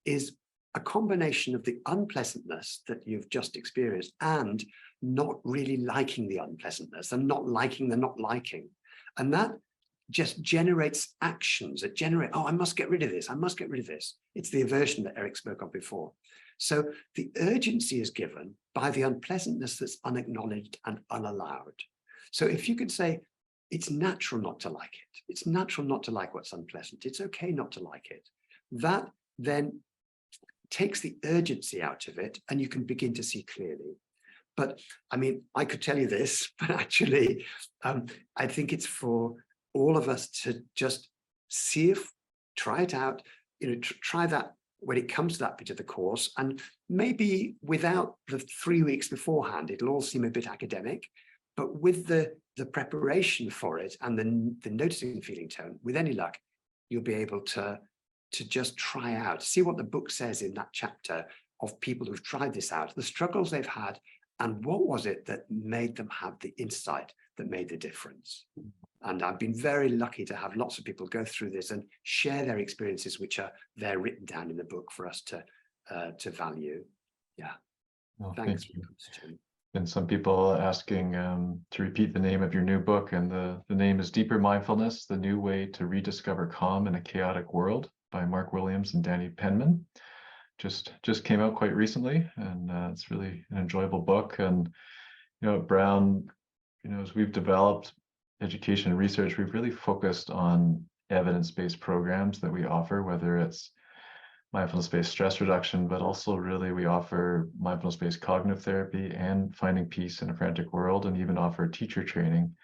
is a combination of the unpleasantness that you've just experienced and not really liking the unpleasantness and not liking the not liking. And that just generates actions. It generates, I must get rid of this. I must get rid of this. It's the aversion that Eric spoke of before. So the urgency is given by the unpleasantness that's unacknowledged and unallowed. So if you could say, it's natural not to like it. It's natural not to like what's unpleasant. It's okay not to like it. That then takes the urgency out of it, and you can begin to see clearly. But I mean, I could tell you this, but actually, I think it's for all of us to just see if, try it out, try that when it comes to that bit of the course. And maybe without the 3 weeks beforehand, it'll all seem a bit academic, but with the preparation for it and the noticing feeling tone, with any luck, you'll be able to just try out, see what the book says in that chapter of people who've tried this out, the struggles they've had, and what was it that made them have the insight that made the difference. And I've been very lucky to have lots of people go through this and share their experiences, which are there written down in the book for us to value. Yeah. Well, Thanks. thank you. And some people asking to repeat the name of your new book, and the name is Deeper Mindfulness, The New Way to Rediscover Calm in a Chaotic World by Mark Williams and Danny Penman. Just came out quite recently, and it's really an enjoyable book. And at Brown, as we've developed education and research, we've really focused on evidence-based programs that we offer, whether it's mindfulness-based stress reduction, but also really we offer mindfulness-based cognitive therapy and finding peace in a frantic world, and even offer teacher training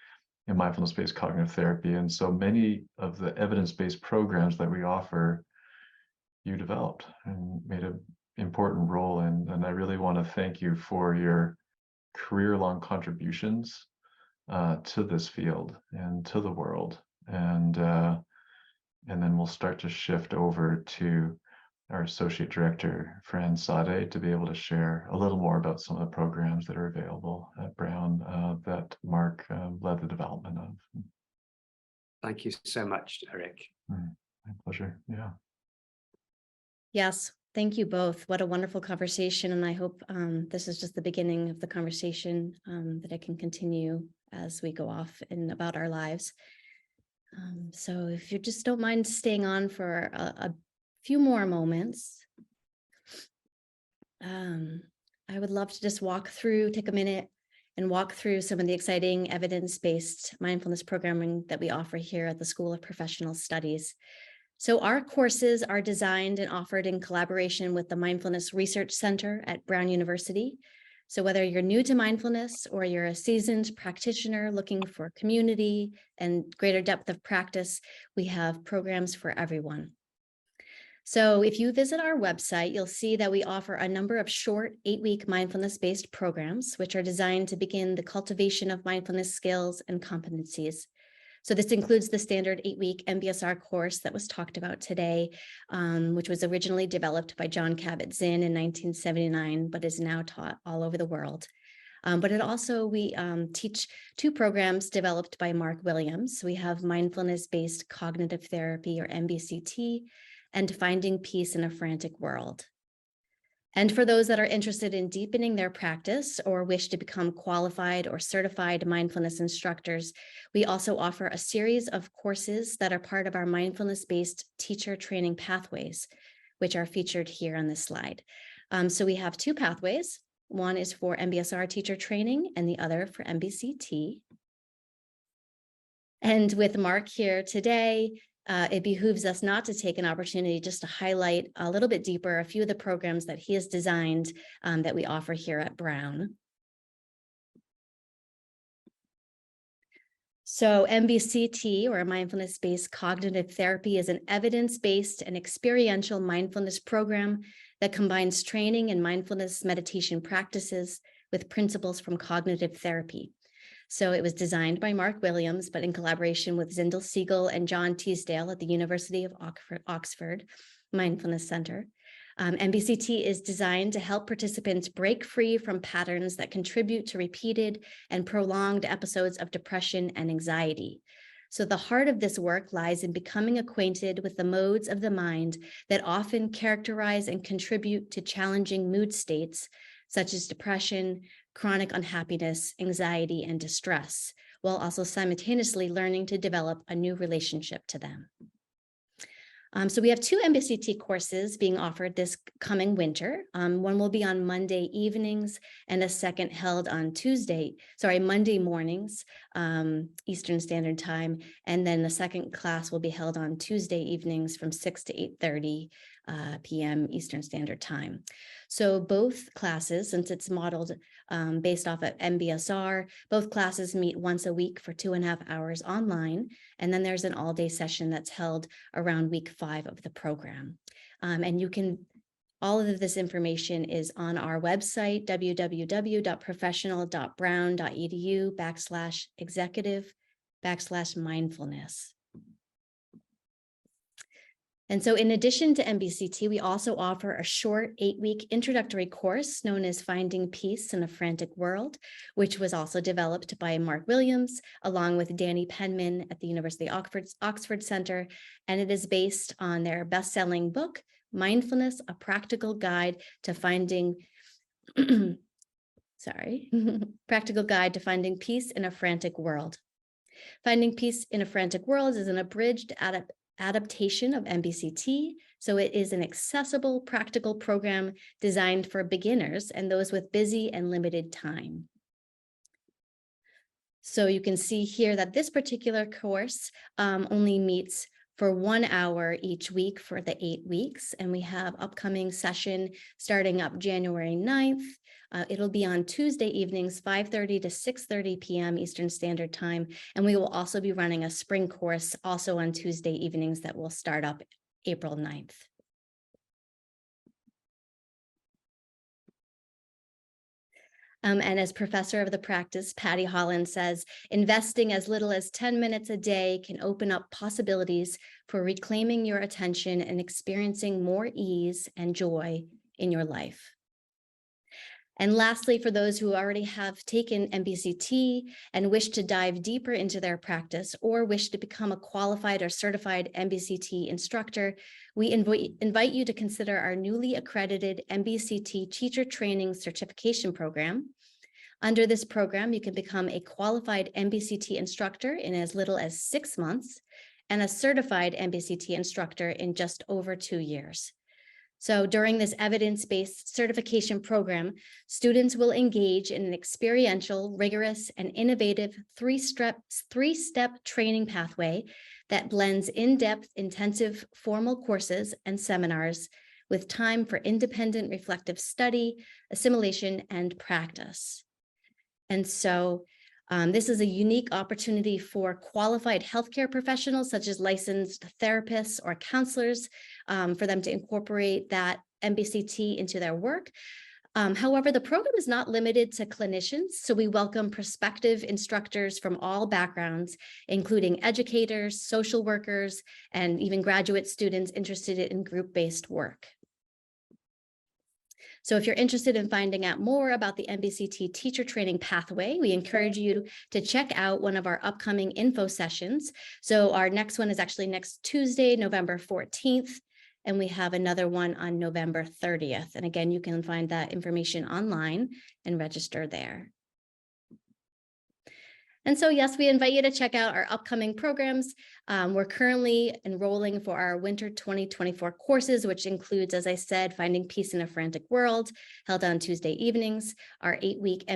in mindfulness-based cognitive therapy. And so many of the evidence-based programs that we offer, you developed and made an important role in. And I really want to thank you for your career-long contributions to this field and to the world. And then we'll start to shift over to our Associate Director, Fran Sade, to be able to share a little more about some of the programs that are available at Brown that Mark led the development of. Thank you so much, Eric. My pleasure. Yeah. Yes, thank you both. What a wonderful conversation. And I hope this is just the beginning of the conversation that it can continue as we go off and about our lives. So if you just don't mind staying on for a few more moments, I would love to just take a minute and walk through some of the exciting evidence-based mindfulness programming that we offer here at the School of Professional Studies. So our courses are designed and offered in collaboration with the Mindfulness Research Center at Brown University. So whether you're new to mindfulness or you're a seasoned practitioner looking for community and greater depth of practice, we have programs for everyone. So if you visit our website, you'll see that we offer a number of short 8-week mindfulness-based programs, which are designed to begin the cultivation of mindfulness skills and competencies. So this includes the standard 8-week MBSR course that was talked about today, which was originally developed by John Kabat-Zinn in 1979, but is now taught all over the world. But it also, we teach 2 programs developed by Mark Williams. We have Mindfulness-Based Cognitive Therapy, or MBCT, and Finding Peace in a Frantic World. And for those that are interested in deepening their practice or wish to become qualified or certified mindfulness instructors, we also offer a series of courses that are part of our mindfulness-based teacher training pathways, which are featured here on this slide. So we have 2 pathways. One is for MBSR teacher training and the other for MBCT. And with Mark here today, it behooves us not to take an opportunity just to highlight a little bit deeper a few of the programs that he has designed that we offer here at Brown. So MBCT, or Mindfulness-Based Cognitive Therapy, is an evidence-based and experiential mindfulness program that combines training in mindfulness meditation practices with principles from cognitive therapy. So it was designed by Mark Williams, but in collaboration with Zindel Siegel and John Teasdale at the University of Oxford Mindfulness Center. MBCT is designed to help participants break free from patterns that contribute to repeated and prolonged episodes of depression and anxiety. So the heart of this work lies in becoming acquainted with the modes of the mind that often characterize and contribute to challenging mood states, such as depression, chronic unhappiness, anxiety, and distress, while also simultaneously learning to develop a new relationship to them. So we have 2 MBCT courses being offered this coming winter. One will be on Monday evenings and a second held on Monday mornings. Eastern Standard Time. And then the second class will be held on Tuesday evenings from 6 to 8:30 p.m. Eastern Standard Time. So both classes, since it's modeled based off of MBSR, both classes meet once a week for 2.5 hours online. And then there's an all-day session that's held around week 5 of the program. And you can, all of this information is on our website, www.professional.brown.edu/executive/mindfulness. And so in addition to MBCT, we also offer a short 8-week introductory course known as Finding Peace in a Frantic World, which was also developed by Mark Williams, along with Danny Penman at the University of Oxford Center. And it is based on their best-selling book, Mindfulness, A Practical Guide to Finding, Practical Guide to Finding Peace in a Frantic World. Finding Peace in a Frantic World is an abridged adaptation of MBCT. So it is an accessible, practical program designed for beginners and those with busy and limited time. So you can see here that this particular course only meets for 1 hour each week for the 8 weeks. And we have upcoming session starting up January 9th. It'll be on Tuesday evenings, 5:30 to 6:30 p.m. Eastern Standard Time. And we will also be running a spring course also on Tuesday evenings that will start up April 9th. And as professor of the practice, Patty Holland says, investing as little as 10 minutes a day can open up possibilities for reclaiming your attention and experiencing more ease and joy in your life. And lastly, for those who already have taken MBCT and wish to dive deeper into their practice or wish to become a qualified or certified MBCT instructor, we invite you to consider our newly accredited MBCT Teacher Training Certification Program. Under this program, you can become a qualified MBCT instructor in as little as 6 months and a certified MBCT instructor in just over 2 years. So during this evidence-based certification program, students will engage in an experiential, rigorous, and innovative three-step training pathway that blends in-depth, intensive formal courses and seminars with time for independent reflective study, assimilation, and practice. And so this is a unique opportunity for qualified healthcare professionals, such as licensed therapists or counselors, for them to incorporate that MBCT into their work. However, the program is not limited to clinicians, so we welcome prospective instructors from all backgrounds, including educators, social workers, and even graduate students interested in group-based work. So if you're interested in finding out more about the MBCT teacher training pathway, we encourage you to check out one of our upcoming info sessions. So our next one is actually next Tuesday, November 14th, and we have another one on November 30th. And again, you can find that information online and register there. And so, yes, we invite you to check out our upcoming programs. We're currently enrolling for our winter 2024 courses, which includes, as I said, Finding Peace in a Frantic World, held on Tuesday evenings, our 8-week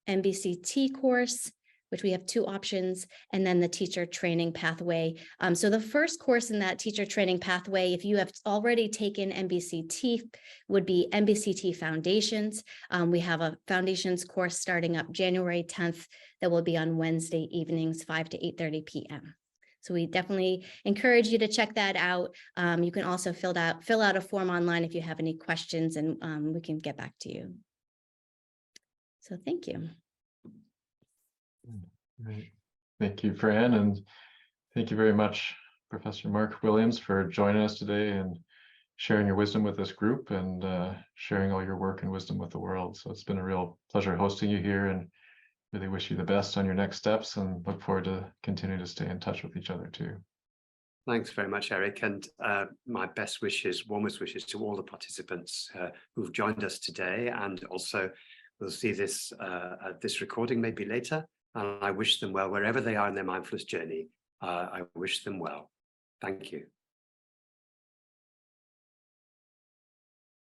MBCT course, which we have 2 options, and then the teacher training pathway. So the first course in that teacher training pathway, if you have already taken MBCT, would be MBCT Foundations. We have a Foundations course starting up January 10th that will be on Wednesday evenings, 5 to 8:30 p.m. So we definitely encourage you to check that out. You can also fill out a form online if you have any questions, and we can get back to you. So thank you. Great. Thank you, Fran, and thank you very much, Professor Mark Williams, for joining us today and sharing your wisdom with this group and sharing all your work and wisdom with the world. So it's been a real pleasure hosting you here, and really wish you the best on your next steps and look forward to continuing to stay in touch with each other too. Thanks very much, Eric. And my best wishes, warmest wishes to all the participants who've joined us today. And also we'll see this recording maybe later. And I wish them well wherever they are in their mindfulness journey. I wish them well. Thank you.